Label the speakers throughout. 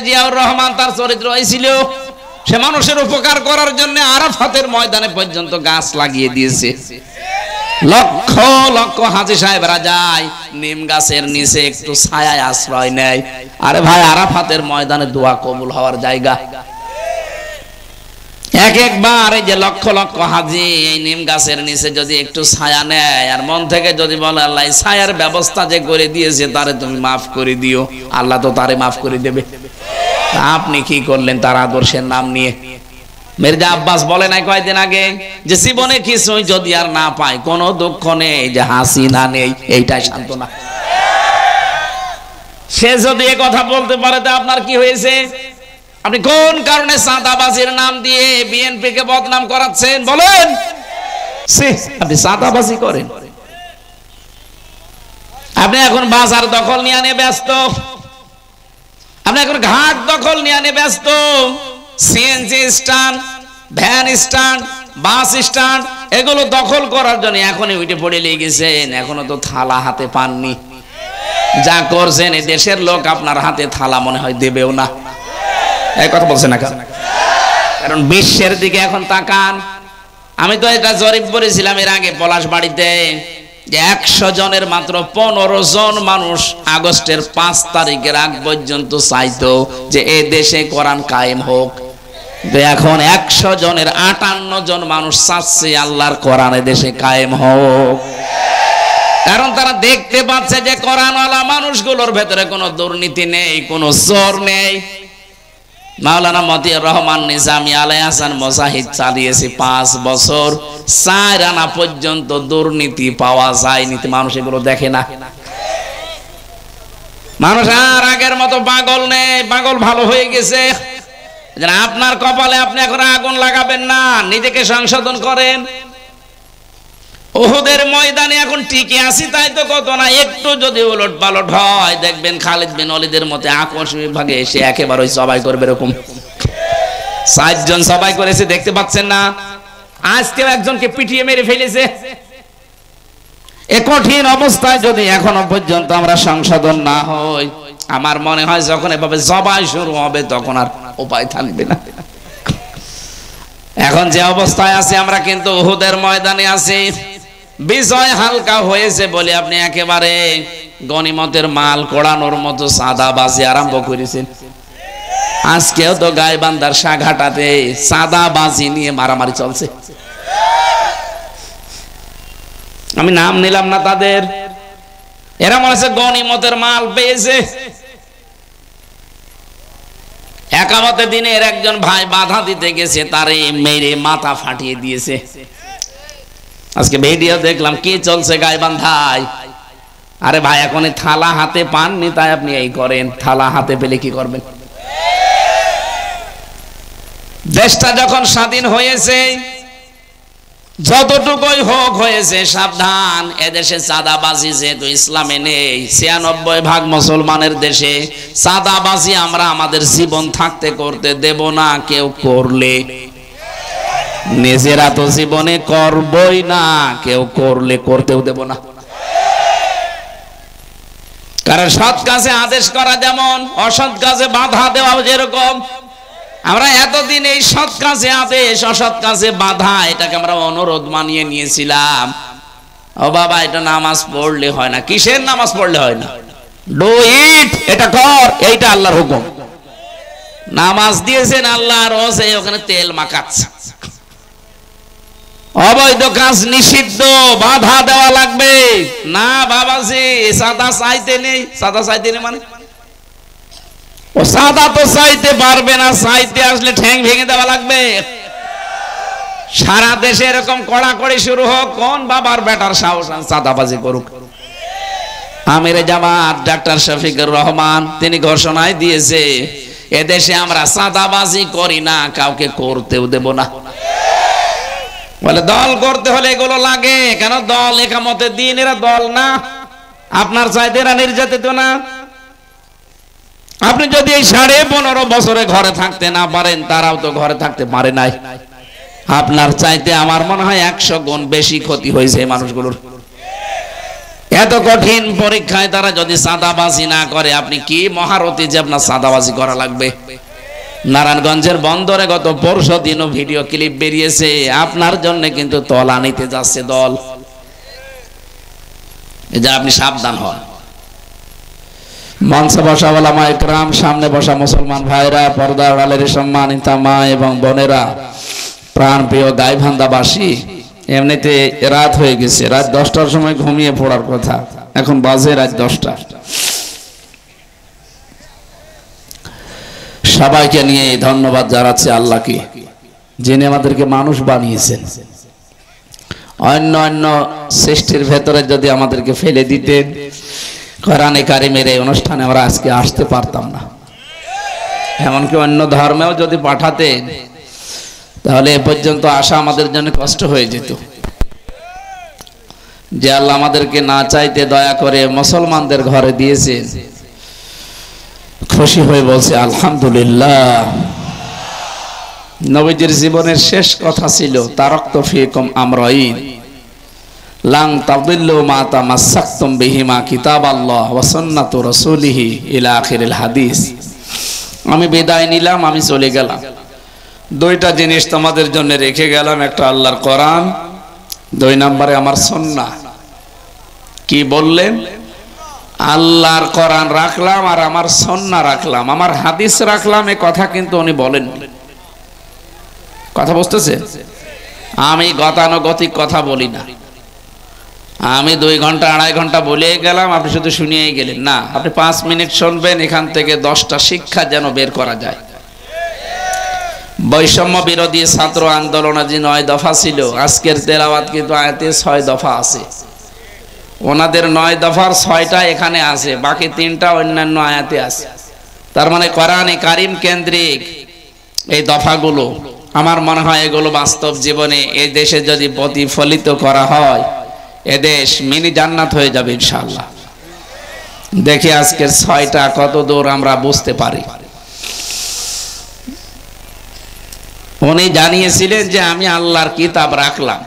Speaker 1: জিয়াউর রহমান তার চরিত্র হয়েছিল সে মানুষের উপকার করার জন্য আরাফাতের ময়দানে পর্যন্ত গাছ লাগিয়ে দিয়েছে। লক্ষ লক্ষ হাজী সাহেবরা যায় নিম গাছের নিচে একটু ছায়ায় আশ্রয় নেয়। আরে ভাই, আরাফাতের ময়দানে দোয়া কবুল হওয়ার জায়গা। এক একবার এই যে লক্ষ লক্ষ হাজী এই নিম গাছের নিচে যদি একটু ছায়া নেয় আর মন থেকে যদি বলে আল্লাহ ছায়ার ব্যবস্থা যে করে দিয়েছে তারে তুমি মাফ করে দিও, আল্লাহ তো তারে মাফ করে দেবে। আপনি কি করলেন তার আদর্শের নাম নিয়ে? মির্জা আব্বাস বলে নাই কয়েকদিন আগে যে জীবনে কিছুই যদি আর না পায়, কোনো দুঃখ নেই, যে হাসি না নেই, এইটাই সান্ত্বনা। সে যদি এ কথা বলতে পারে তা আপনার কি হয়েছে? আপনি কোন কারণে চাঁদাবাজির নাম দিয়ে বিএনপি কে বদনাম করাচ্ছেন বলেন? আপনি চাঁদাবাজি করেন, আপনি এখন বাজার দখল নিয়ে ব্যস্ত, আপনি এখন ঘাট দখল নিয়ে ব্যস্ত, CNG stand, van stand, bus stand এগুলো দখল করার জন্য এখনই উঠে পড়ে লেগেছেন। এখনো তো থালা হাতে পাননি। যা করছেন এই দেশের লোক আপনার হাতে থালা মনে হয় দেবেও না। এই কথা বলছেন না কারণ বিশ্বের দিকে এখন তাকান। আমি তো এটা জরিপ করেছিলাম এর আগে পলাশবাড়িতে, যে 100 জনের মাত্র 15 জন মানুষ আগস্টের 5 তারিখের আগ পর্যন্ত চাইতো যে এই দেশে কোরআন কায়েম হোক। এখন 100 জনের 58 জন মানুষ চাচ্ছে আল্লাহর কোরআন দেশে কায়েম হোক। কারণ তারা দেখতে পাচ্ছে যে কোরআনওয়ালা মানুষগুলোর ভেতরে কোনো দুর্নীতি নেই, কোনো চোর নেই। মাওলানা মতিউর রহমান নিজামী আলাইহিস সালাম মুজাহিদ চালিয়েছে 5 বছর, 4 আনা পর্যন্ত দুর্নীতি পাওয়া যায়নি। মানুষ এগুলো দেখে না। মানুষ আর আগের মতো পাগল নেই, পাগল ভালো হয়ে গেছে। আপনার কপালে আপনি এখন আগুন লাগাবেন না, নিজেকে সংশোধন করেন। উহুদের ময়দানে এখন টিকে আসি তাই তো কত না, একটু যদি উলট পালট হয় দেখবেন খালিদ বিন ওয়ালিদের মতে আকস্মিক বিভাগে এসে একেবারে সবাই করবে। এরকম 60 জন সবাই করেছে, দেখতে পাচ্ছেন না? আজকেও একজনকে পিটিয়ে মেরে ফেলেছে। এ কঠিন অবস্থায় যদি এখনো পর্যন্ত আমরা সংশোধন না হই, আমার মনে হয় যখন এভাবে জবাই শুরু হবে তখন আর উপায় থাকবে না। এখন যে অবস্থায় আছে আমরা কিন্তু উহুদের ময়দানে আছি। বিজয় হালকা হয়েছে বলে আপনি একেবারে গনিমতের মাল কোড়ানোর মতো চাঁদাবাজি আরম্ভ করেছেন। আজকেও তো গাইবান্ধার সাঘাটাতে চাঁদাবাজি নিয়ে মারামারি চলছে। আমি নাম নিলাম না তাদের, এরা মনে হচ্ছে গনিমতের মাল পেয়েছে। একামতে দিনের একজন ভাই বাধা দিতে গেছে, তারে মেরে মাথা ফাটিয়ে দিয়েছে। আজকে ভিডিও দেখলাম কি চলছে গাইবান্ধায়। আরে ভাই, এখন থালা হাতে পাননি তাই আপনি এই করেন, থালা হাতে পেলে কি করবেন? দেশটা যখন স্বাধীন হয়েছে, যতটুকুই হোক হয়েছে সাবধান। এদেশে চাঁদাবাজি যেহেতু ইসলামে নেই, 96% মুসলমানের দেশে চাঁদাবাজি আমরা আমাদের জীবন থাকতে করতে দেব না। কেউ করলে নিজেরা তো জীবনে করবই না, কেউ করলে করতেও দেব না। কারণ সৎ কাজে আদেশ করা যেমন অসৎ কাজে বাধা দেওয়া যেরকম, আমরা এতদিন এই সৎ কাজে আদেশ অসৎ কাজে বাধা এটাকে আমরা অনুরোধ মানিয়ে নিয়েছিলাম। ও বাবা, এটা নামাজ পড়লে হয় না। কিসের নামাজ পড়লে হয় না? ডু ইট, এটা কর, এইটা আল্লাহর হুকুম। নামাজ দিয়েছেন আল্লাহ, রোজ ওখানে তেল মাখাচ্ছে। অবৈধ কাজ নিষিদ্ধ, বাধা দেওয়া লাগবে না। বাবাজি সাদা চাইতে নেই, সাদা চাইতে নেই মানে ও সাদা তো চাইতে পারবে না, চাইতে আসলে ঠ্যাং ভেঙে দেওয়া লাগবে। সারা দেশে এরকম কড়াকড়ি শুরু হোক, কোন বাবার বেটার সাহস চাঁদাবাজি করুক। আমিরে জামাত ডাক্তার শফিকুর রহমান তিনি ঘোষণায় দিয়েছে, এদেশে আমরা চাঁদাবাজি করি না, কাউকে করতেও দেব না। বলে দল করতে হলে এগুলো লাগে কেন? দল একামতে দিন, এরা দল না, আপনার চাইতে এরা নির্যাতিত না। আপনি যদি এই 15.5 বছরে ঘরে থাকতে না পারেন, তারাও তো ঘরে থাকতে পারে নাই। আপনার চাইতে আমার মনে হয় 100 গুণ বেশি ক্ষতি হয়েছে এই মানুষগুলোর। এত কঠিন পরীক্ষায় তারা যদি চাঁদাবাজি না করে, আপনি কি মহারথী যে আপনার চাঁদাবাজি করা লাগবে? নারায়ণগঞ্জের বন্দরে গত পরশু দিনও ভিডিও ক্লিপ বেরিয়েছে, আপনার জন্য কিন্তু তলা নিতে যাচ্ছে দল। এই যে আপনি সাবধান হন। মঞ্চে বসা ওলামা ইকরাম, সামনে বসা মুসলমান ভাইরা, পর্দার আড়ালের সম্মানিত মা এবং বোনেরা, প্রাণপ্রিয় গাইবান্ধাবাসী, এমনিতে রাত হয়ে গেছে, রাত 10টার সময় ঘুমিয়ে পড়ার কথা, এখন বাজে রাত 10টা। সবাইকে নিয়ে ধন্যবাদ জানাচ্ছি আল্লাহকে, যিনি আমাদেরকে মানুষ বানিয়েছেন। অন্য অন্য সৃষ্টির ভেতরে যদি আমাদেরকে ফেলে দিতেন, কোরআনে কারিমের এই অনুষ্ঠানে আমরা আজকে আসতে পারতাম না। এমনকি অন্য ধর্মেও যদি পাঠাতেন, তাহলে এ পর্যন্ত আসা আমাদের জন্য কষ্ট হয়ে যেত। যে আল্লাহ আমাদেরকে না চাইতে দয়া করে মুসলমানদের ঘরে দিয়েছেন, খুশি হয়ে বলছে আলহামদুলিল্লাহ। নবীজির জীবনের শেষ কথা ছিল, তারাকতু ফীকুম আমরাইন লান তাদিল্লু মা তামাসসাকতুম বিহিমা কিতাবাল্লাহ ওয়া সুন্নাতু রাসূলিহি ইলা আখিরিল হাদিস। আমি বিদায় নিলাম, আমি চলে গেলাম, দুইটা জিনিস তোমাদের জন্য রেখে গেলাম, একটা আল্লাহর কোরআন, 2 নম্বরে আমার সুন্নাহ। কি বললেন? আল্লাহর কোরআন রাখলাম আর আমার সুন্নাহ রাখলাম, আমার হাদিস রাখলাম। এই কথা কিন্তু উনি বলেন, কথা বুঝতেছেন? আমি গতানুগতিক কথা বলি না। আমি 2 ঘন্টা 2.5 ঘন্টা বলে গেলাম, আপনি শুধু শুনিয়েই গেলেন না। আপনি 5 মিনিট শুনবেন, এখান থেকে 10টা শিক্ষা যেন বের করা যায়। বৈষম্য বিরোধী ছাত্র আন্দোলনে যে 9 দফা ছিল, আজকের তেলাওয়াত কিন্তু আয়াতে 6 দফা আছে। ওনাদের 9 দফার 6টা এখানে আছে, বাকি 3টা অন্যান্য আয়াতে আছে। তার মানে কোরআনে কারিম কেন্দ্রিক এই দফাগুলো, আমার মনে হয় এগুলো বাস্তব জীবনে এই দেশে যদি প্রতিফলিত করা হয়, এদেশ মিনি জান্নাত হয়ে যাবে ইনশাআল্লাহ। দেখি আজকের 6টা কত দূর আমরা বুঝতে পারি। উনি জানিয়েছিলেন যে আমি আল্লাহর কিতাব রাখলাম,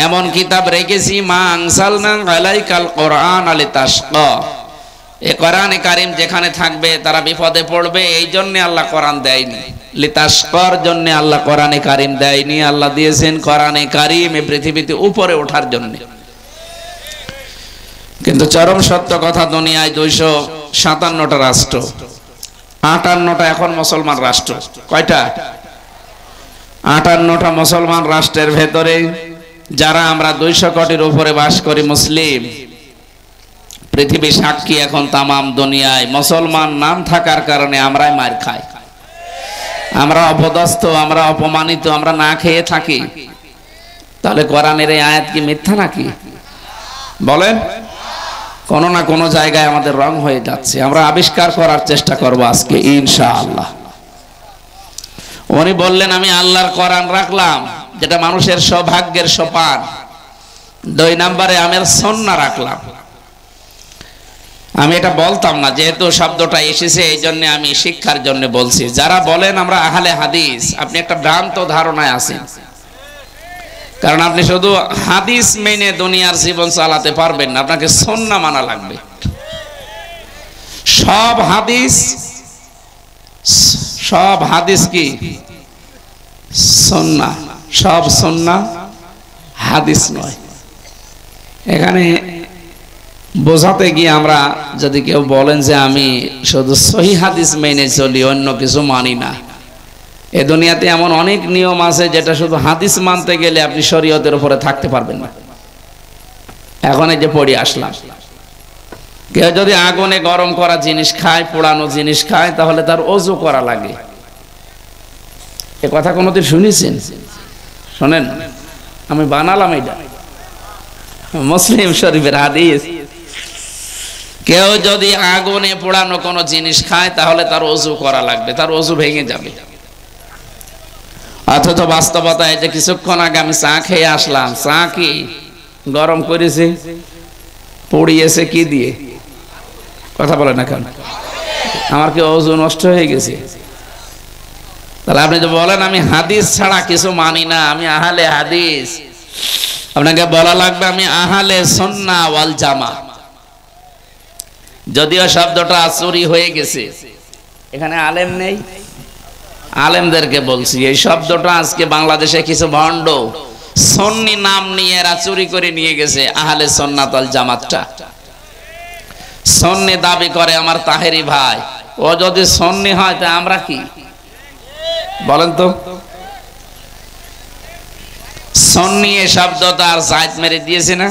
Speaker 1: এমন কিতাব রেখেছি মা আনসালনা আলাইকাল কোরআন লিতাশকা। এই কোরআনে কারিম যেখানে থাকবে তারা বিপদে পড়বে, এই জন্য আল্লাহ কোরআন দেয়নি। লিতাশকার জন্য আল্লাহ কোরআনে কারিম দেয়নি, আল্লাহ দিয়েছেন কোরআনে কারিম এই পৃথিবীতে উপরে ওঠার জন্য। কিন্তু চরম সত্য কথা, দুনিয়ায় 257টা রাষ্ট্র, 58টা এখন মুসলমান রাষ্ট্র। কয়টা? 58টা মুসলমান রাষ্ট্রের ভেতরে যারা আমরা 200 কোটির উপরে বাস করি মুসলিম, পৃথিবী সাক্ষী এখন তামাম দুনিয়ায় মুসলমান নাম থাকার কারণে আমরাই মার খাই, আমরা অপদস্থ, আমরা অপমানিত, আমরা না খেয়ে থাকি। তাহলে কোরআনের এই আয়াত কি মিথ্যা নাকি? বলেন। কোনো না কোনো জায়গায় আমাদের রং হয়ে যাচ্ছে, আমরা আবিষ্কার করার চেষ্টা করব আজকে ইনশাআল্লাহ। উনি বললেন আমি আল্লাহর কোরআন রাখলাম, যেটা মানুষের সৌভাগ্যের সোপান। 2 নম্বরে আমের সুন্নাহ রাখলাম। আমি এটা বলতাম না, যেহেতু শব্দটা এসেছে এই জন্য আমি শিক্ষার জন্য বলছি। যারা বলেন আমরা আহলে হাদিস, আপনি একটা ভ্রান্ত ধারণায় আছেন। কারণ আপনি শুধু হাদিস মেনে দুনিয়ার জীবন চালাতে পারবেন না, আপনাকে সুন্নাহ মানা লাগবে। সব হাদিস কি সুন্নাহ? সব সুন্নাহ হাদিস নয়। এখানে বোঝাতে গিয়ে আমরা যদি কেউ বলেন যে আমি শুধু সহিহ হাদিস মেনে চলি, অন্য কিছু মানি না, এ দুনিয়াতে এমন অনেক নিয়ম আছে যেটা শুধু হাদিস মানতে গেলে আপনি শরীয়তের উপরে থাকতে পারবেন না। এখন এই যে পড়ে আসলাম, কেউ যদি আগুনে গরম করা জিনিস খায়, পোড়ানো জিনিস খায়, তাহলে তার ওযু করা লাগে। এ কথা কোনোদিন শুনেছেন? শোনেন, আমি বানালাম এটা, মুসলিম শরীফের হাদিস। কেউ যদি আগুনে পোড়ানো কোনো জিনিস খায়, তাহলে তার ওযু করা লাগবে, তার ওযু ভেঙে যাবে। অথচ বাস্তবতায় যে কিছুক্ষণ আগে আমি চা খেয়ে আসলাম, চা কি গরম করেছে, পড়িয়েছে কি দিয়ে? কথা বলে না কেন? আমার কি ওযু নষ্ট হয়ে গেছে? তাহলে আপনি যে বলেন আমি হাদিস ছাড়া কিছু মানি না, আমি আহলে হাদিস, আপনাকে বলা লাগবে আমি আহলে সুন্নাহ ওয়াল জামাত। যদিও শব্দটা চুরি হয়ে গেছে, এখানে আলেম নেই, আলেমদেরকে বলছি এই শব্দটা আজকে বাংলাদেশে কিছু ভণ্ড সুন্নি নাম নিয়ে এরা চুরি করে নিয়ে গেছে আহলে সুন্নাত ওয়াল জামাতটা। সুন্নি দাবি করে আমার তাহেরি ভাই, ও যদি সুন্নি হয় তা আমরা কি বলেন তো? সুন্নি এই শব্দটা আর জায়েদ মেরে দিয়েছে না?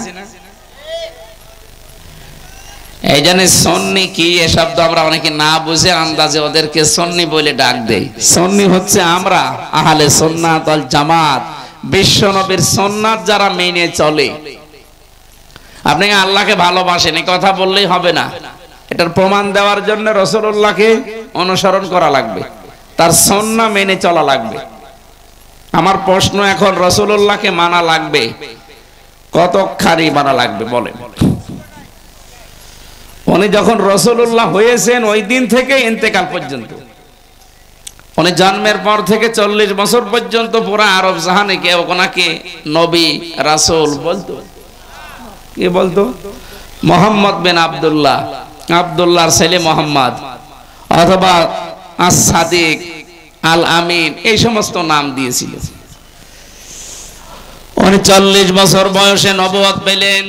Speaker 1: এই জন্য সুন্নি কি এই শব্দ আমরা অনেকে না বুঝে আন্দাজে ওদেরকে সুন্নি বলে ডাক দেই। সুন্নি হচ্ছে আমরা আহলে সুন্নাত ওয়াল জামাত, বিশ্ব নবীর সুন্নাত যারা মেনে চলে। আপনি আল্লাহকে ভালোবাসেন এই কথা বললেই হবে না, এটার প্রমাণ দেওয়ার জন্য রাসূলুল্লাহকে অনুসরণ করা লাগবে, তার সুন্নাহ মেনে চলা লাগবে। আমার প্রশ্ন এখন, রাসূলুল্লাহকে মানা লাগবে কতখানি মানা লাগবে বলেন? উনি যখন রাসূলুল্লাহ হয়েছেন ওই দিন থেকে ইন্তেকাল পর্যন্ত, উনি জন্মের পর থেকে 40 বছর পর্যন্ত পুরো আরব জাহানে কেউ ওনাকে নবী রাসূল বলতো। কি বলতো? মোহাম্মদ বিন আব্দুল্লাহ, আব্দুল্লাহর ছেলে মোহাম্মদ, অথবা আস-সাদিক, আল আমিন, এই সমস্ত নাম দিয়েছিল। উনি 40 বছর বয়সে নবুয়ত পেলেন,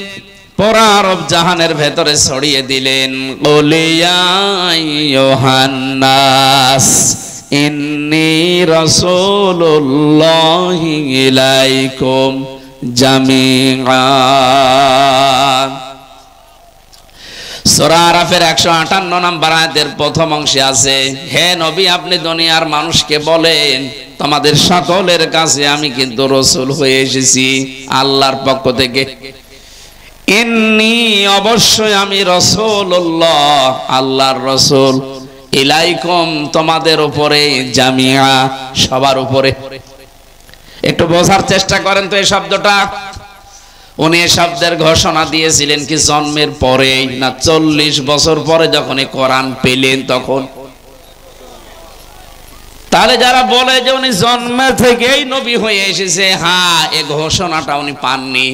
Speaker 1: পুরা আরব জাহানের ভেতরে ছড়িয়ে দিলেন। ওলিয়া ইউহান্নাস ইন্নী রাসূলুল্লাহি ইলাইকুম জামিআ। সূরা আরাফের 158 নম্বর আয়াতের প্রথম অংশে আছে, হে নবী আপনি দুনিয়ার মানুষকে বলেন তোমাদের সকলের কাছে আমি কিন্তু রাসূল হয়ে এসেছি আল্লাহর পক্ষ থেকে। ইন্নী অবশ্যই আমি রাসূলুল্লাহ, আল্লাহর রাসূল, ইলাইকুম তোমাদের উপরে, জামিআ সবার উপরে। একটু বোঝার চেষ্টা করেন তো এই শব্দটা। উনি এই শব্দের ঘোষণা দিয়েছিলেন কি জন্মের পরে না 40 বছর পরে যখন কোরআন পেলেন তখন? তাহলে যারা বলে যে উনি জন্মের থেকেই নবী হয়ে এসেছে, হ্যাঁ এই ঘোষণাটা উনি পাননি,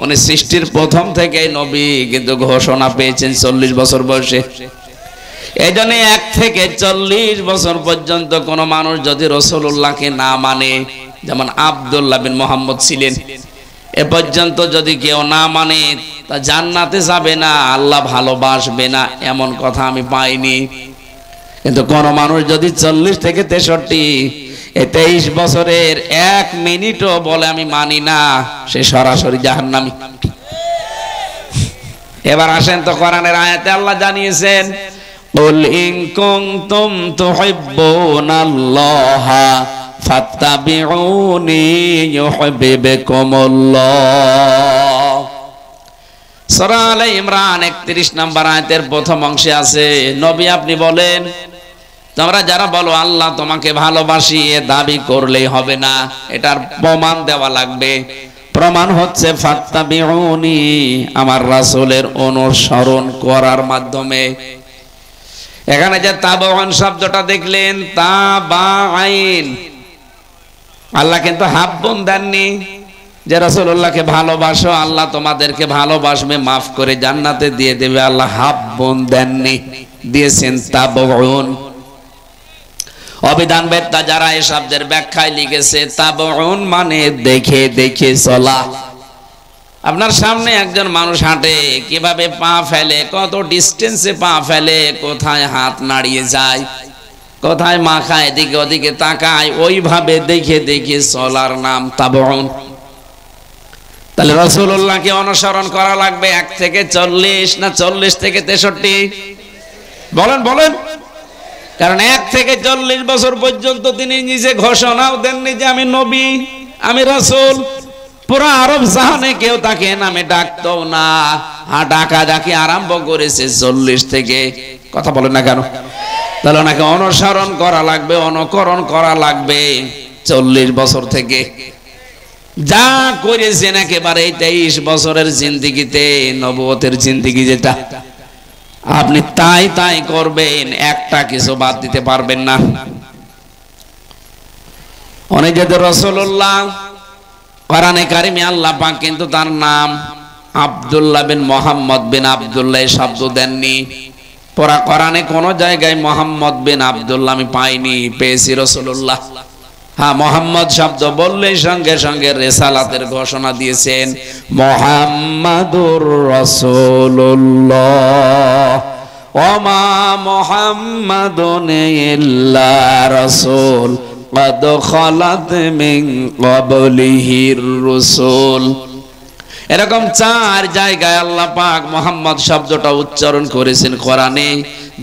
Speaker 1: উনি সৃষ্টির প্রথম থেকেই নবী, কিন্তু ঘোষণা পেয়েছেন 40 বছর বয়সে। এই জন্য 1 থেকে 40 বছর পর্যন্ত কোন মানুষ যদি রাসূলুল্লাহকে না মানে, যেমন আব্দুল্লাহ বিন মুহাম্মদ ছিলেন, এ পর্যন্ত যদি কেউ না মানে তা জান্নাতে যাবে না, আল্লাহ ভালোবাসবে না, এমন কথা আমি পাইনি। কিন্তু কোন মানুষ যদি 40 থেকে 63 এই 23 বছরের 1 মিনিটও বলে আমি মানি না, সে সরাসরি জাহান্নামী। এবার আসেন তো কোরআনের আয়াতে আল্লাহ জানিয়েছেন, কুল ইন কুনতুম তুহিব্বুনাল্লাহা ফাত্তাবিউনি ইউহিব্বুকুমুল্লাহ। সূরা আলে ইমরান 31 নম্বর আয়াতের প্রথম অংশে আছে, নবী আপনি বলেন তোমরা যারা বলো আল্লাহ তোমাকে ভালোবাসি, এ দাবি করলেই হবে না, এটার প্রমাণ দেওয়া লাগবে। প্রমাণ হচ্ছে ফাত্তাবিউনি, আমার রাসূলের অনুসরণ করার মাধ্যমে। এখানে যে তাবাউন শব্দটা দেখলেন, তাবাইন, আল্লাহ কিন্তু হাব্বুন দেননি যে রাসূলুল্লাহকে ভালোবাসো আল্লাহ তোমাদেরকে ভালোবাসবে, মাফ করে জান্নাতে দিয়ে দেবে, আল্লাহ হাব্বুন দেননি, দিয়েছেন তাবাউন। অবিধানবেত্তা যারা এই শব্দের ব্যাখ্যায় লিখেছে, তাবাউন মানে দেখে দেখে চলা। আপনার সামনে একজন মানুষ হাঁটে, কিভাবে পা ফেলে, কত ডিস্টেন্সে পা ফেলে, কোথায় হাত নাড়িয়ে যায়, কোথায় মাখা এদিকে ওদিকে তাকায়, ওইভাবে দেখে দেখে চলার নাম তাবাউন। তাহলে রাসূলুল্লাহকে অনুসরণ করা লাগবে 1 থেকে 40 না 40 থেকে 63? বলেন বলেন। কারণ 1 থেকে 40 বছর পর্যন্ত তিনি নিজে ঘোষণাও দেননি যে আমি নবী, আমি রাসূল। পুরো আরব জাহানে কেউ তাকে নামে ডাকতো না, ডাকা ডাকি আরম্ভ করেছে 40 থেকে। কথা বলেন না কেন? তাহলে ওনাকে অনুসরণ করা লাগবে, অনুকরণ করা লাগবে 40 বছর থেকে। যা করেছেন একেবারে 23 বছরের জিন্দেগিতে, নবুয়তের জিন্দেগি যেটা, আপনি তাই তাই করবেন, একটা কিছু বাদ দিতে পারবেন না। উনি যদি রাসূলুল্লাহ কোরআনে কারিমে আল্লাহ পাক কিন্তু তার নাম আব্দুল্লাহ বিন মোহাম্মদ বিন আব্দুল্লাহ শব্দ দেননি। পুরা কোরআনে কোন জায়গায় মোহাম্মদ বিন আব্দুল্লাহ আমি পাইনি, পেয়েছি রাসূলুল্লাহ। হ্যাঁ, মোহাম্মদ শব্দ বললেই সঙ্গে সঙ্গে রিসালাতের ঘোষণা দিয়েছেন, মুহাম্মাদুর রাসূলুল্লাহ ওমা মুহাম্মাদুন ইল্লা রাসূল কদ খালাত মিন ক্বাবলিহির রাসূল। এরকম 4 জায়গায় আল্লাহ পাক মোহাম্মদ শব্দটা উচ্চারণ করেছেন কোরআনে,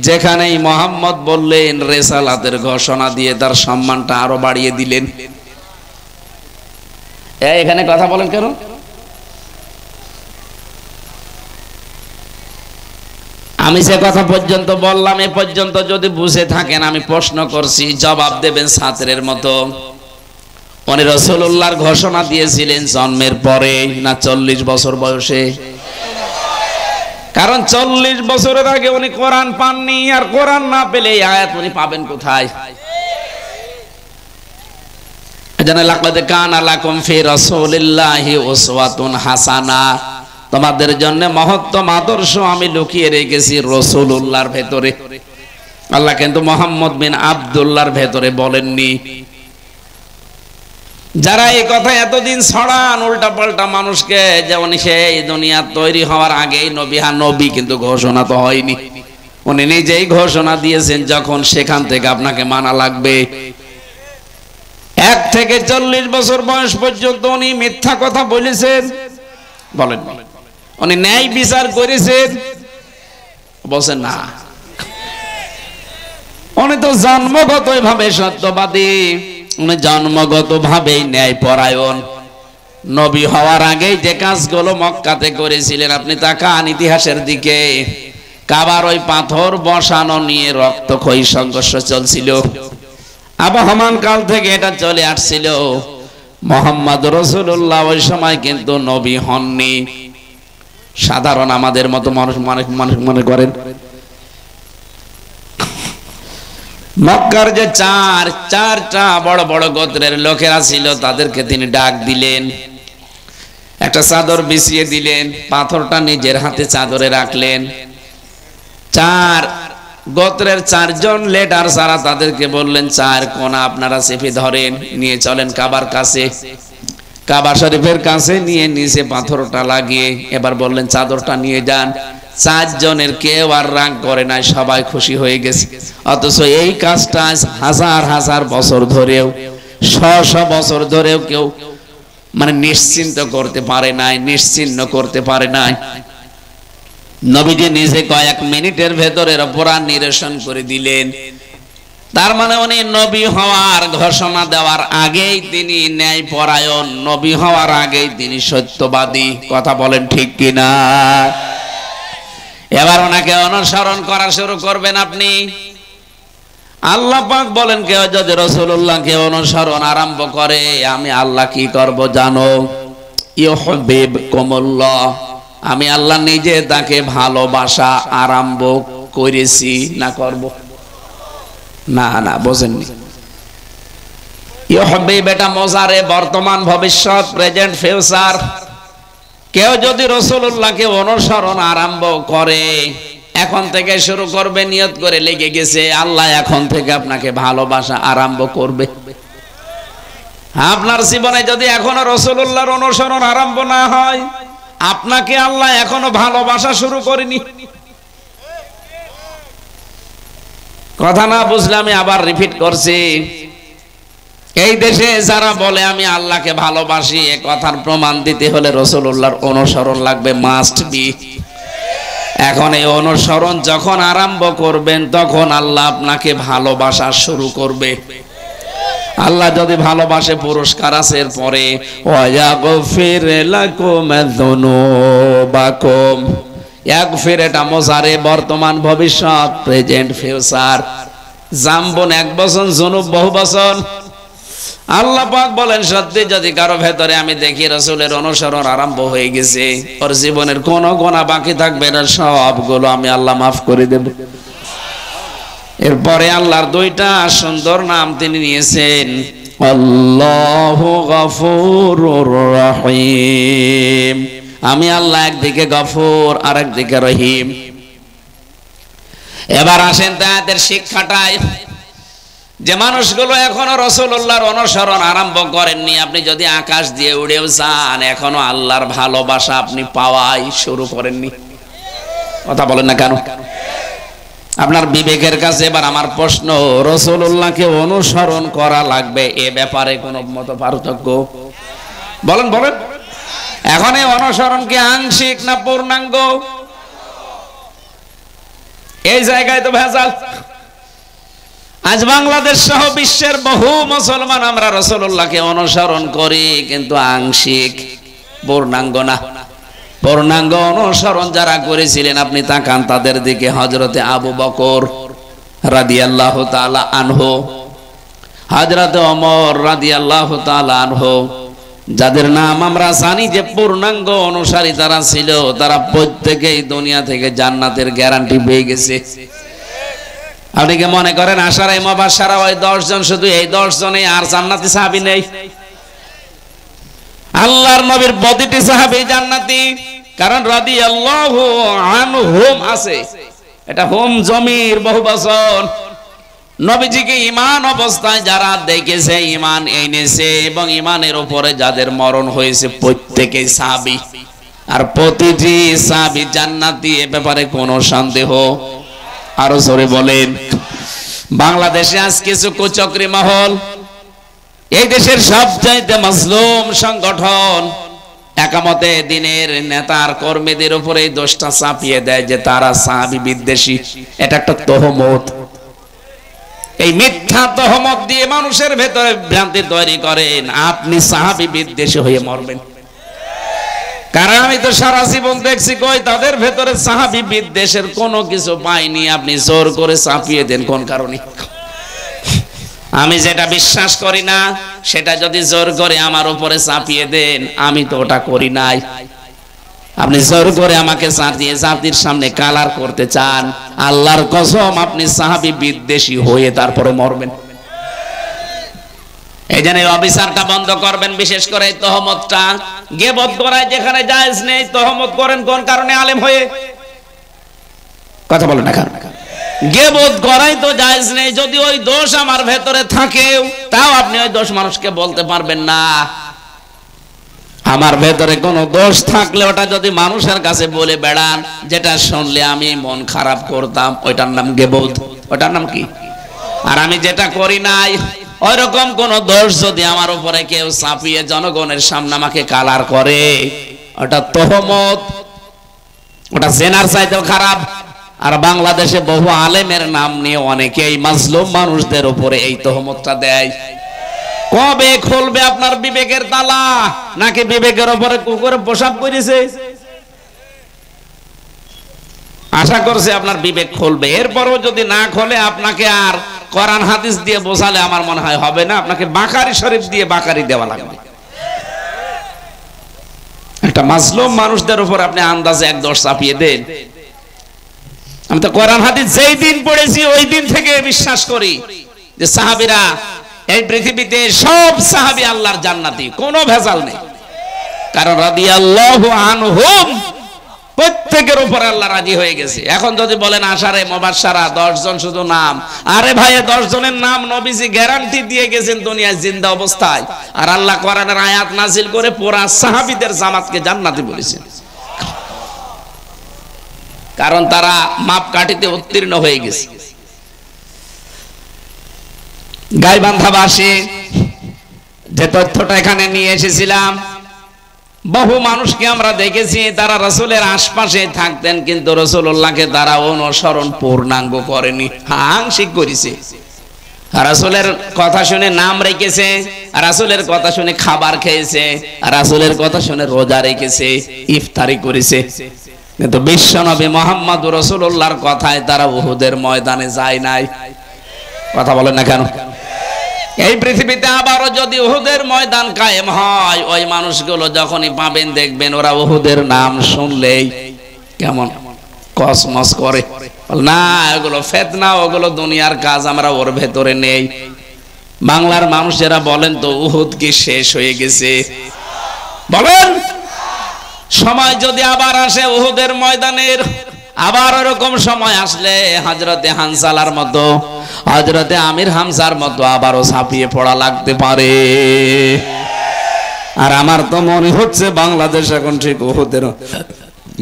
Speaker 1: যেখানেই মোহাম্মদ বললেন রিসালাতের ঘোষণা দিয়ে তার সম্মানটা আরো বাড়িয়ে দিলেন। এখানে কথা বলেন কেন? আমি যে কথা পর্যন্ত বললাম এ পর্যন্ত যদি বুঝে থাকেন, আমি প্রশ্ন করছি, জবাব দেবেন ছাত্রের মতো। উনি রাসূলুল্লাহর ঘোষণা দিয়েছিলেন জন্মের পরে না 40 বছর বয়সে? কারণ 40 বছরের আগে উনি কোরআন পাননি, আর কোরআন না পেলে এই আয়াত উনি পাবেন কোথায়? এজন্য লাকাদ কানা লাকুম ফি রাসূলিল্লাহি উসওয়াতুন হাসানা, তোমাদের জন্য মহত্তম আদর্শ আমি লুকিয়ে রেখেছি রাসূলুল্লাহর ভেতরে। আল্লাহ কিন্তু মুহাম্মদ বিন আব্দুল্লাহর ভেতরে বলেননি। যারা এই কথা এতদিন ছড়ান উল্টা পাল্টা মানুষকে, যেমন সেই দুনিয়া তৈরি হওয়ার আগেই নবী, হ্যাঁ নবী কিন্তু ঘোষণা তো হয়নি, উনি নিজেই ঘোষণা দিয়েছেন যখন সেখান থেকে আপনাকে মানা লাগবে। 1 থেকে 40 বছর বয়স পর্যন্ত উনি মিথ্যা কথা বলেছেন, বলেন উনি ন্যায় বিচার করেছেন, বলছেন না। উনি তো জন্মগতই ভাবে সত্যবাদী, উনি জন্মগত ভাবেই ন্যায় পরায়ণ। নবী হওয়ার আগেই যে কাজগুলো মক্কাতে করেছিলেন, আপনি তাকান ইতিহাসের দিকে, কাবার ওই পাথর বসানো নিয়ে রক্তক্ষয়ী সংঘর্ষ চলছিল, আবহমান কাল থেকে এটা চলে আসছিল। মুহাম্মদ রাসূলুল্লাহ ওই সময় কিন্তু নবী হননি, সাধারণ আমাদের মতো মানুষ মনে করেন। মক্কার যে চারটা বড় বড় গোত্রের লোকেরা ছিল, তাদেরকে তিনি ডাক দিলেন, একটা চাদর বিছিয়ে দিলেন, পাথরটা নিজের হাতে চাদরে রাখলেন। 4 গোত্রের 4 জন লিডার যারা, তাদেরকে বললেন 4 কোণা আপনারা চেপে ধরেন, নিয়ে চলেন কাবার কাছে। কাবা শরীফের কাছে নিয়ে নিচে পাথরটা লাগিয়ে এবার বললেন চাদরটা নিয়ে যান। 4 জনের কেউ আর রাগ করে নাই, সবাই খুশি হয়ে গেছে। অথচ এই কাজটা হাজার হাজার বছর ধরেও, শত বছর ধরেও কেউ মানে নিশ্চিন্ত করতে পারে নাই, নিশ্চিন্ন করতে পারে নাই। নবীজি নিজে কয়েক মিনিটের ভেতরে পুরাণ নিরসন করে দিলেন। তার মানে উনি নবী হওয়ার ঘোষণা দেওয়ার আগেই তিনি ন্যায় পরায়ণ, নবী হওয়ার আগেই তিনি সত্যবাদী। কথা বলেন ঠিক কিনা? এবার ওনাকে অনুসরণ করা শুরু করবেন আপনি। আল্লাহ পাক বলেন, কেউ যদি রাসূলুল্লাহকে অনুসরণ আরম্ভ করে, আমি আল্লাহ কি করব জানো? ইউহিব্বুকুমুল্লাহ, আমি আল্লাহ নিজে তাকে ভালোবাসা আরম্ভ করেছি না করব? না না, বোঝেননি। ইউহিব্বু এটা মুজারে, বর্তমান ভবিষ্যৎ, প্রেজেন্ট ফিউচার। কেউ যদি রাসূলুল্লাহকে অনুসরণ আরম্ভ করে, এখন থেকে শুরু করবে, নিয়ত করে লেগে গেছে, আল্লাহ এখন থেকে আপনাকে ভালোবাসা আরম্ভ করবে। আপনার জীবনে যদি এখনো রাসূলুল্লাহর অনুসরণ আরম্ভ না হয়, আপনাকে আল্লাহ এখনো ভালোবাসা শুরু করেনি। কথা না বুঝলে আমি আবার রিপিট করছি। এই দেশে যারা বলে আমি আল্লাহকে ভালোবাসি, এ কথার প্রমাণ দিতে হলে রাসূলুল্লাহর অনুসরণ লাগবে, মাস্ট বি। এখন এই অনুসরণ যখন আরম্ভ করবেন, তখন আল্লাহ আপনাকে ভালোবাসা শুরু করবে। আল্লাহ যদি ভালোবাসে, পুরস্কার আছে এরপরে, ওয়ায়াগফির লাকুম যুনুবাকুম। ইয়াগফির এটা মুজারে, বর্তমান ভবিষ্যৎ, প্রেজেন্ট ফিউচার। জামবুন 1 বছর, যুনুব বহু বছর। আল্লাহ পাক বলেন, সত্যি যদি কারো ভেতরে আমি দেখি রাসূলের অনুসরণ আরম্ভ হয়ে গেছে, ওর জীবনের কোনো গুনাহ বাকি থাকবে না, সবগুলো আমি আল্লাহ মাফ করে দেব। এরপরে আল্লাহর 2টা সুন্দর নাম তিনি নিয়েছেন, আল্লাহু গফুরুর রহিম। আমি আল্লাহ একদিকে গফুর আর একদিকে রহিম। এবার আসেন তাদের শিক্ষাটাই, যে মানুষগুলো এখনো রাসূলুল্লাহর অনুসরণ আরম্ভ করেননি, আপনি যদি আকাশ দিয়ে উড়েও যান এখনো আল্লাহর ভালোবাসা আপনি পাওয়াই শুরু করেননি। কথা বলেন না কেন? আপনার বিবেকের কাছে এবার আমার প্রশ্ন, রাসূলুল্লাহকে অনুসরণ করা লাগবে এ ব্যাপারে কোনো মত পার্থক্য? বলেন বলেন। এখন এই অনুসরণ কি আংশিক না পূর্ণাঙ্গ? এই জায়গায় তো ভেজাল। আজ বাংলাদেশ সহ বিশ্বের বহু মুসলমান আমরা রাসূলুল্লাহকে অনুসরণ করি, কিন্তু আংশিক, পূর্ণাঙ্গ না। পূর্ণাঙ্গ অনুসরণ যারা করেছিলেন আপনি তাকান তাদের দিকে, হযরতে আবু বকর রাদিয়াল্লাহু তাআলা আনহু, হযরতে ওমর রাদিয়াল্লাহু তাআলা আনহু, যাদের নাম আমরা জানি যে পূর্ণাঙ্গ অনুসারী তারা ছিল, তারা প্রত্যেকেই দুনিয়া থেকে জান্নাতের গ্যারান্টি পেয়ে গেছে। আপনি কি মনে করেন আশারায়ে মুবাশশারা ওই 10 জন, শুধু এই 10 জনে আর জান্নাতি সাহাবী নেই? আল্লাহর নবীর প্রতিটি সাহাবী জান্নাতি, কারণ রাদিয়াল্লাহু আনহুম আছে, এটা হুম জমির বহুবচন। নবীজিকে ঈমান অবস্থায় যারা দেখেছে, ঈমান এনেছে এবং ঈমানের উপরে যাদের মরণ হয়েছে প্রত্যেকেই সাহাবী, আর প্রতিটি সাহাবী জান্নাতি, এ ব্যাপারে কোনো সন্দেহ? আরো জোরে বলেন। বাংলাদেশে আজ কিছু কুচক্রী মহল, এই দেশের সবচাইতে মাজলুম সংগঠন, একামতে দিনের নেতার কর্মীদের উপরে এই দোষটা চাপিয়ে দেয় যে তারা সাহাবী বিদ্বেষী। এটা একটা তহমত। এই মিথ্যা তহমত দিয়ে মানুষের ভেতরে ভ্রান্তি তৈরি করেন, আপনি সাহাবী বিদ্বেষী হয়ে মরবেন। কারণ আমি তো সারা জীবন দেখছি কই তাদের ভেতরে সাহাবী বিদ্বেষের কোনো কিছু পাইনি, আপনি জোর করে চাপিয়ে দেন কোন কারণে? আমি যেটা বিশ্বাস করি না সেটা যদি জোর করে আমার উপরে চাপিয়ে দেন, আমি তো ওটা করি নাই। আপনি জোর করে আমাকে চাপিয়ে জাতির সামনে কালার করতে চান, আল্লাহর কসম আপনি সাহাবী বিদ্বেষী হয়ে তারপরে মরবেন। এই জন্য অবিচারটা বন্ধ করবেন, বিশেষ করে এই তহমতটা। গীবত করায় যেখানে জায়েজ নেই, তহমত করেন কোন কারণে আলেম হয়ে? কথা বলেন না কেন? গীবত করাই তো জায়েজ নেই, যদি ওই দোষ আমার ভেতরে থাকেও তাও আপনি ওই দোষ মানুষকে বলতে পারবেন না। আমার ভেতরে কোনো দোষ থাকলে ওটা যদি মানুষের কাছে বলে বেড়ান, যেটা শুনলে আমি মন খারাপ করতাম, ওইটার নাম গীবত। ওটার নাম কি? আর আমি যেটা করি নাই ওই রকম কোন দোষ যদি আমার উপরে কেউ চাপিয়ে জনগণের সামনে আমাকে কালার করে, ওটা তহমত, ওটা জেনার চাইতেও খারাপ। আর বাংলাদেশে বহু আলেমের নাম নিয়ে অনেকেই মাজলুম মানুষদের উপরে এই তহমতটা দেয়। কবে খুলবে আপনার বিবেকের তালা? নাকি বিবেকের উপরে কুকুরে পোশাক করেছে? আশা করছে আপনার বিবেক খুলবে। এরপরও যদি না খোলে, আপনাকে আর কোরআন হাদিস দিয়ে বোঝালে আমার মনে হয় হবে না, আপনাকে বাকারি শরীফ দিয়ে বাকারি দেওয়া লাগবে। একটা মাজলুম মানুষদের উপর আপনি আন্দাজে এক দোষ চাপিয়ে দেন। আমি তো কোরআন হাদিস যেই দিন পড়েছি ওই দিন থেকে বিশ্বাস করি যে সাহাবীরা, এই পৃথিবীতে সব সাহাবী আল্লাহর জান্নাতি, কোনো ভেজাল নেই। কারণ রাদিয়াল্লাহু আনহুম, প্রত্যেকের উপর আল্লাহ রাজি হয়ে গেছে। এখন যদি বলেন আশারায়ে মুবাশশারা 10 জন শুধু নাম, আরে ভাই 10 জনের নাম নবীজি গ্যারান্টি দিয়ে গেছেন দুনিয়ায় জিন্দা অবস্থায়, আর আল্লাহ কোরআনের আয়াত নাজিল করে পুরা সাহাবীদের জামাতকে জান্নাতি বলেছেন। কারণ তারা মাপকাঠিতে উত্তীর্ণ হয়ে গেছে। গাইবান্ধাবাসী যে তথ্যটা এখানে নিয়ে এসেছিলাম, বহু মানুষকে আমরা দেখেছি তারা রাসূলের আশপাশে থাকতেন, কিন্তু রাসূলুল্লাহকে তারা অনুসরণ পূর্ণাঙ্গ করেনি, আংশিক করেছে। রাসূলের কথা শুনে নাম রেখেছে, রাসূলের কথা শুনে খাবার খেয়েছে, রাসূলের কথা শুনে রোজা রেখেছে, ইফতারি করেছে, কিন্তু বিশ্বনবী মুহাম্মদুর রাসূলুল্লাহর কথায় তারা উহুদের ময়দানে যায় নাই। কথা বলেন না কেন? এই পৃথিবীতে আবারও যদি উহুদের ময়দান কায়েম হয়, ওই মানুষগুলো যখনই পাবেন দেখবেন ওরা উহুদের নাম শুনলেই কেমন কসমস করে, না ওগুলো ফিতনা, ওগুলো দুনিয়ার কাজ, আমরা ওর ভেতরে নেই। বাংলার মানুষেরা বলেন তো উহুদ কি শেষ হয়ে গেছে? বলেন। সময় যদি আবার আসে উহুদের ময়দানের, আবার ওরকম সময় আসলে হযরতে হানসালার মতো, হযরতে আমির হামজার মতো আবারও ছাপিয়ে পড়া লাগতে পারে। আর আমার তো মনে হচ্ছে বাংলাদেশ এখন ঠিক উহুদের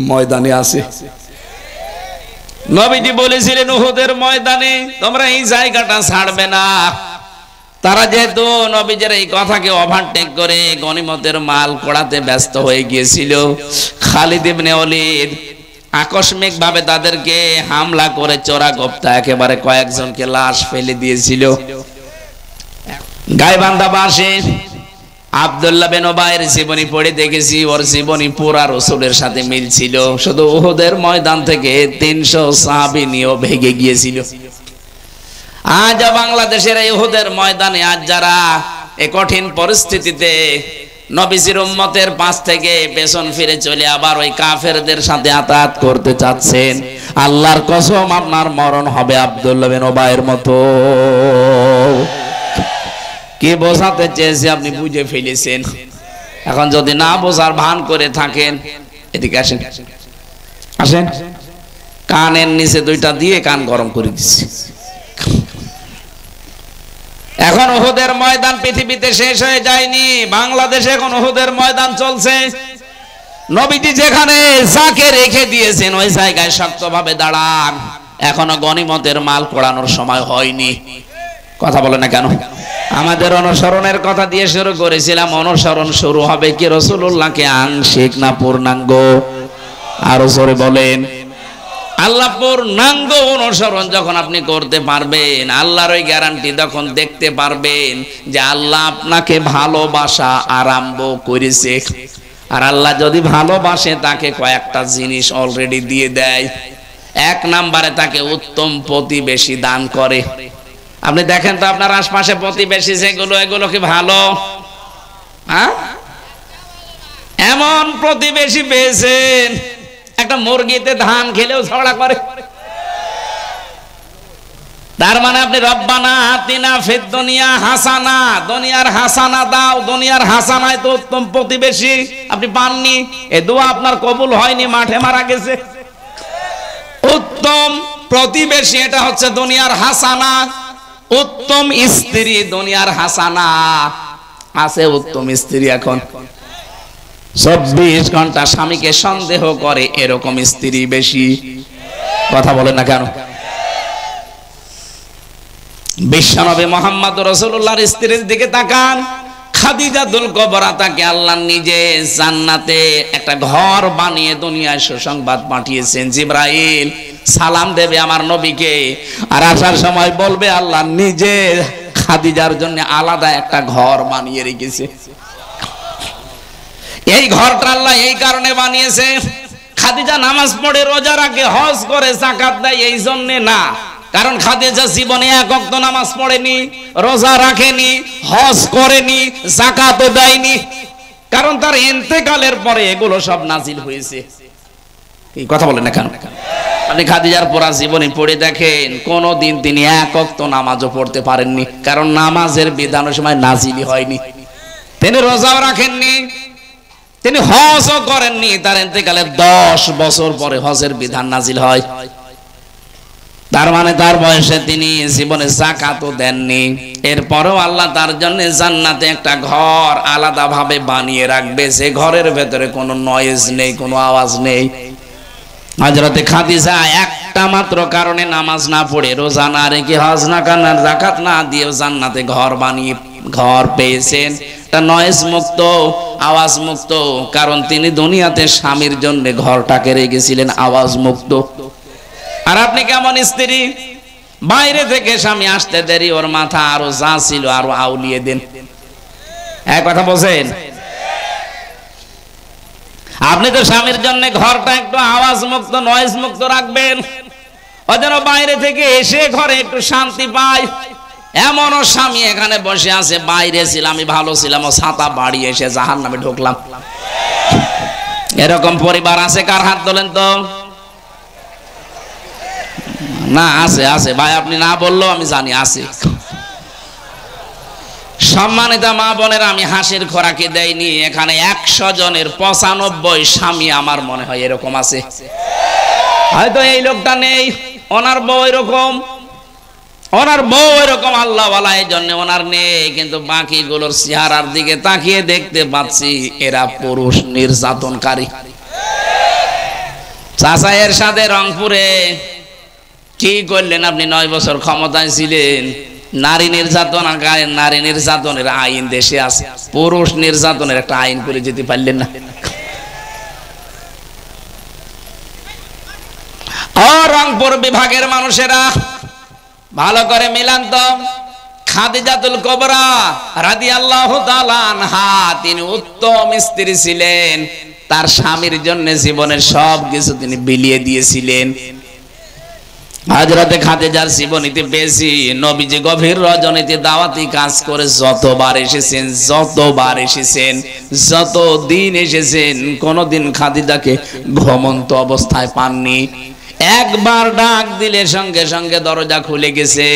Speaker 1: ময়দানে আছে। নবীজি বলেছিলেন উহুদের ময়দানে তোমরা এই জায়গাটা ছাড়বে না। তারা যেহেতু নবীজের এই কথাকে ওভারটেক করে গনিমতের মাল কোড়াতে ব্যস্ত হয়ে গিয়েছিল, খালিদ ইবনে ওলীদ আকস্মিক ভাবে তাদেরকে হামলা করে চোরাগোপ্তা একেবারে কয়েকজনকে লাশ ফেলে দিয়েছিল। গাইবান্ধা বাসে আব্দুল্লাহ বিন উবাইয়ের জীবনী পড়ে দেখেছি, ওর জীবনী পুরা রাসূলের সাথে মিল ছিল। শুধু উহুদের ময়দান থেকে 300 সাহাবী নিয়েও ভেগে গিয়েছিল। আজ বাংলাদেশের এই উহুদের ময়দানে আজ যারা এই কঠিন পরিস্থিতিতে নবীজির উম্মতের পাশ থেকে পেছন ফিরে চলে আবার ওই কাফেরদের সাথে আতাত করতে চাচ্ছেন, আল্লাহর কসম আপনার মরণ হবে আব্দুল্লাহ বিন উবাইয়ের মতো। কি বোঝাতে চেয়েছি আপনি বুঝে ফেলেছেন। এখন যদি না বোঝার ভান করে থাকেন, এদিকে আসেন, আসেন, কানের নিচে দুইটা দিয়ে কান গরম করে দিচ্ছি। এখন উহুদের ময়দান পৃথিবীতে শেষ হয়ে যায়নি, বাংলাদেশে এখন উহুদের ময়দান চলছে। নবীজি যেখানে যাকে রেখে দিয়েছেন ওই জায়গায় শক্তভাবে দাঁড়ান। এখনো গনিমতের মাল পোড়ানোর সময় হয়নি। কথা বলে না কেন? আমাদের অনুসরণের কথা দিয়ে শুরু করেছিলাম, অনুসরণ শুরু হবে কি রাসূলুল্লাহকে আংশিক না পূর্ণাঙ্গ? আরো জোরে বলেন। আল্লাহ পূর্ণাঙ্গ অনুসরণ যখন আপনি করতে পারবেন, আল্লাহর ওই গ্যারান্টি তখন দেখতে পারবেন যে আল্লাহ আপনাকে ভালোবাসা আরম্ভ করেছে। আর আল্লাহ যদি ভালোবাসে তাকে কয়েকটা জিনিস অলরেডি দিয়ে দেয়। এক নম্বরে তাকে উত্তম প্রতিবেশী দান করে। আপনি দেখেন তো আপনার আশপাশে প্রতিবেশী যেগুলো, এগুলো কি ভালো? হ্যাঁ, এমন প্রতিবেশী পেয়েছেন একটা মুরগিতে ধান খেলেও ঝগড়া করে। তার মানে আপনি রব্বানা আতিনা ফিদ দুনিয়া হাসানা, দুনিয়ার হাসানা দাও, দুনিয়ার হাসানায় তো উত্তম প্রতিবেশী আপনি পাননি। এই দোয়া আপনার কবুল হয়নি, মাঠে মারা গেছে। উত্তম প্রতিবেশী এটা হচ্ছে দুনিয়ার হাসানা। উত্তম স্ত্রী দুনিয়ার হাসানা। আছে উত্তম স্ত্রী এখন 24 ঘন্টা স্বামীকে সন্দেহ করে, এরকম স্ত্রী বেশি। কথা বলেন না কেন? বিশ্বনবী মুহাম্মদ রাসূলুল্লাহর স্ত্রীর দিকে তাকান, খাদিজাতুল কুবরা, তাকে আল্লাহ নিজে জান্নাতে একটা ঘর বানিয়ে দুনিয়ায় সুসংবাদ পাঠিয়েছেন। জিবরাইল সালাম দেবে আমার নবীকে, আর আসার সময় বলবে আল্লাহ নিজে খাদিজার জন্য আলাদা একটা ঘর বানিয়ে রেখেছে। এই ঘরটা আল্লাহ এই কারণে বানিয়েছে, খাদিজা নামাজ পড়ে, রোজা রাখে, হজ করে, যাকাত দেয়, এই জন্য না। কারণ খাদিজা জীবনে এক ওয়াক্ত নামাজ পড়েনি, রোজা রাখেনি, হজ করেনি, যাকাতও দেয়নি। কারণ তার ইন্তেকালের পরে এগুলো সব নাজিল হয়েছে। এই কথা বলেন না কেন? আপনি খাদিজার পুরা জীবনী পড়ে দেখেন, কোনদিন তিনি এক ওয়াক্ত নামাজও পড়তে পারেননি। কারণ নামাজের বিধান ওই সময় নাজিলই হয়নি। তিনি রোজাও রাখেননি, তিনি হজও করেননি। তার ইন্তেকালের 10 বছর পরে হজের বিধান নাজিল হয়। তার মানে তার বয়সে তিনি জীবনে যাকাতও দেননি। এরপরেও আল্লাহ তার জন্য জান্নাতে একটা ঘর আলাদা ভাবে বানিয়ে রাখবে। সে ঘরের ভেতরে কোনো নয়েজ নেই, কোনো আওয়াজ নেই। হযরতে খাদিজা একটা মাত্র কারণে নামাজ না পড়ে, রোজা না রেখে, হজ না কান্নার, যাকাত না দিয়ে জান্নাতে ঘর বানিয়ে ঘর পেয়েছেন, তা নয়েজ মুক্ত, আওয়াজ মুক্ত। কারণ তিনি দুনিয়াতে স্বামীর জন্য ঘরটাকে রেখেছিলেন আওয়াজ মুক্ত। আর আপনি কেমন স্ত্রী, বাইরে থেকে স্বামী আসতে দেরি, ওর মাথা আরো যা ছিল আরো আউলিয়ে দেন। এক কথা বলছেন, আপনি তো স্বামীর জন্য ঘরটা একটু আওয়াজ মুক্ত, নয়েজ মুক্ত রাখবেন, ও যেন বাইরে থেকে এসে ঘরে একটু শান্তি পায়। এমনও স্বামী এখানে বসে আছে, বাইরে ছিলাম, আমি ভালো ছিলাম, ও ছাতা বাড়ি এসে জাহান্নামে ঢুকলাম। এরকম পরিবার আছে? কার হাত তোলেন তো? না, আছে, আছে ভাই, আপনি না বললেও আমি জানি আছে। সম্মানিত মা বোনেরা, আমি হাসির খোরাকি দেয়নি, এখানে 100 জনের 95 স্বামী আমার মনে হয় এরকম আছে। হয়তো এই লোকটা নেই, ওনার বউ এরকম, আল্লাহওয়ালা, এই জন্য ওনার নেই, কিন্তু বাকিগুলোর চেহারার দিকে তাকিয়ে দেখতে পাচ্ছি এরা পুরুষ নির্যাতনকারী। চাচা এর সাথে রংপুরে কি করলেন আপনি? 9 বছর ক্ষমতায় ছিলেন, নারী নির্যাতনের আইন দেশে আছে, পুরুষ নির্যাতনের একটা আইন করে যেতে পারলেন না। ও রংপুর বিভাগের মানুষেরা, ভালো করে মিলান তো। খাদিজাতুল কুবরা রাদিয়াল্লাহু তাআলা আনহা, তিনি উত্তম স্ত্রী ছিলেন, তার স্বামীর জন্য জীবনের সব কিছু তিনি বিলিয়ে দিয়েছিলেন। হযরতে খাদিজার জীবনীতে বেশি, নবীজি গভীর রজনীতে দাওয়াতি কাজ করে যতবার এসেছেন, যতদিন এসেছেন, কোনদিন খাদিজাকে ঘুমন্ত অবস্থায় পাননি। একবার ডাক দিলে সঙ্গে সঙ্গে দরজা খুলে গেছে।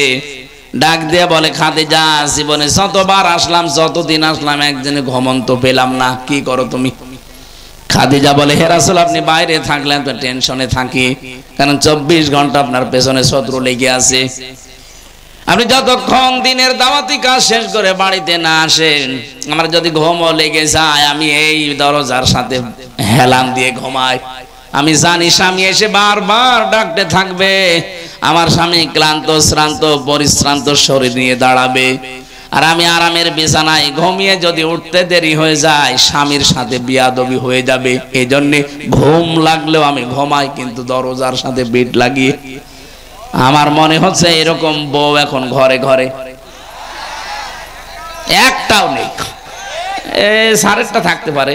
Speaker 1: ডাক দিয়ে বলে, খাদিজা, জীবনে যতবার আসলাম, যতদিন আসলাম, একদিনে ঘুমন্ত পেলাম না, কি করো তুমি? খাদিজা বলে, হে রাসূল, আপনি বাইরে থাকলেন তো টেনশনে থাকি, কারণ 24 ঘন্টা আপনার পেছনে শত্রু লেগে আছে। আপনি যতক্ষণ দিনের দাওয়াতি কাজ শেষ করে বাড়িতে না আসেন, আমার যদি ঘুমও লেগে যায়, আমি এই দরজার সাথে হেলান দিয়ে ঘুমাই। আমি জানি স্বামী এসে বারবার ডাকতে থাকবে, আমার স্বামী ক্লান্ত শ্রান্ত পরিশ্রান্ত শরীর নিয়ে দাঁড়াবে, আর আমি আরামের বিছানায় ঘুমিয়ে যদি উঠতে দেরি হয়ে যায়, স্বামীর সাথে বিয়াদবি হয়ে যাবে। এই জন্যে ঘুম লাগলেও আমি ঘুমাই, কিন্তু দরজার সাথে বেট লাগিয়ে। আমার মনে হচ্ছে এরকম বউ এখন ঘরে ঘরে একটাও নেই। সারেরটা থাকতে পারে,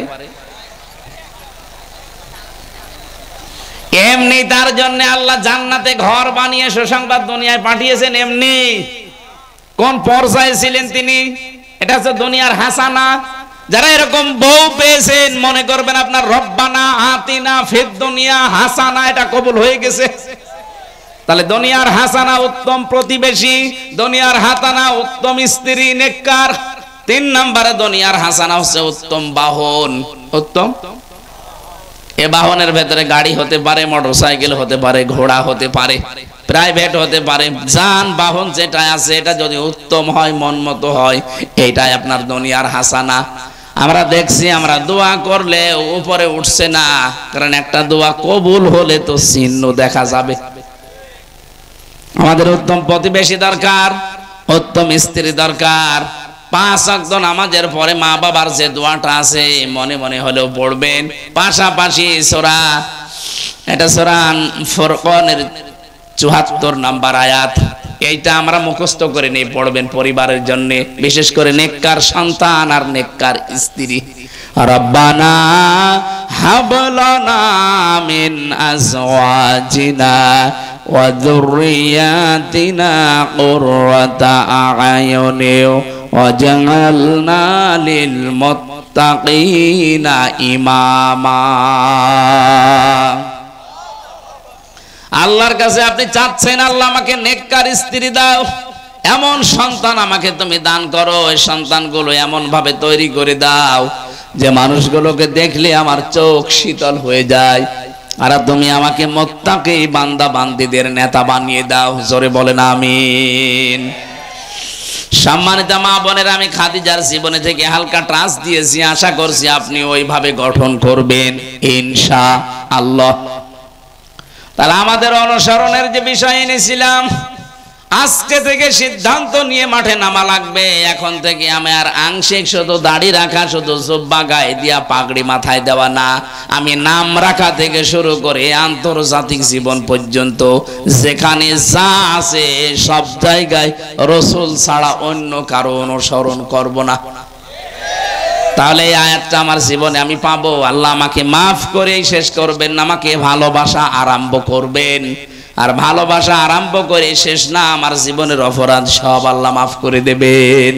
Speaker 1: এমনি তার জন্য আল্লাহ জান্নাতে ঘর বানিয়ে সুসংবাদ দুনিয়ায় পাঠিয়েছেন। এমনি কোন পর্যায়ে ছিলেন তিনি, এটা হচ্ছে দুনিয়ার হাসানা। যারা এরকম বউ পেয়েছেন, মনে করবেন আপনার রব্বানা আতিনা ফিদ দুনিয়া হাসানা এটা কবুল হয়ে গেছে। তাহলে দুনিয়ার হাসানা উত্তম প্রতিবেশী, দুনিয়ার হাসানা উত্তম স্ত্রী নেককার। 3 নম্বরে দুনিয়ার হাসানা হচ্ছে উত্তম বাহন। উত্তম এ বাহনের ভেতরে গাড়ি হতে পারে, মোটরসাইকেল হতে পারে, ঘোড়া হতে পারে, প্রাইভেট হতে পারে, যান বাহন যেটা আছে এটা যদি উত্তম হয়, মন মতো হয়, এটাই আপনার দুনিয়ার হাসানা। আমরা দেখছি, আমরা দোয়া করলে উপরে উঠছে না, কারণ একটা দোয়া কবুল হলে তো চিহ্ন দেখা যাবে। আমাদের উত্তম প্রতিবেশী দরকার, উত্তম স্ত্রী দরকার। 5 ওয়াক্ত নামাজের পরে মা বাবার যে দোয়াটা আছে মনে মনে হলেও পড়বেন। পাশাপাশি সূরা, এটা সূরা ফুরকানের 74 নম্বর আয়াত, এইটা আমরা মুখস্থ করে নিয়ে পড়বেন পরিবারের জন্য, বিশেষ করে নেককার সন্তান আর নেককার স্ত্রী। রব্বানা হাব লানা মিন আজওয়াজিনা ওয়া যুররিয়াতিনা কুররাতা আ'য়ুনিন ওয়াজআলনা লিল মুত্তাকিনা ইমামা। আল্লাহর কাছে আপনি চাচ্ছেন, আল্লাহ আমাকে নেককার স্ত্রী দাও, এমন সন্তান আমাকে তুমি দান করো, এই সন্তানগুলো এমন ভাবে তৈরি করে দাও যে মানুষগুলোকে দেখলে আমার চোখ শীতল হয়ে যায়, আর তুমি আমাকে মুত্তাকি বান্দা বান্দীদের নেতা বানিয়ে দাও। জোরে বলেন আমিন। সম্মানিত মা বোনেরা, আমি খাদিজার জীবনে থেকে হালকা ট্রাস দিয়েছি, আশা করছি আপনি ওইভাবে গঠন করবেন ইনশাআল্লাহ। তাহলে আমাদের অনুসরণের যে বিষয় এনেছিলাম, আজকে থেকে সিদ্ধান্ত নিয়ে মাঠে নামা লাগবে। এখন থেকে আমি আর আংশিক শুধু দাড়ি রাখা, শুধু জুব্বা গায়ে দিয়া পাগড়ি মাথায় দেওয়া না, আমি নাম রাখা থেকে শুরু করে আন্তর্জাতিক জীবন পর্যন্ত যেখানে যা আছে সব জায়গায় রসুল ছাড়া অন্য কারো অনুসরণ করব না। তাহলে এই আয়াতটা আমার জীবনে আমি পাবো। আল্লাহ আমাকে মাফ করেই শেষ করবেন, আমাকে ভালোবাসা আরম্ভ করবেন। আর ভালোবাসা আরম্ভ করে শেষ না, আমার জীবনের অপরাধ সব আল্লাহ মাফ করে দেবেন।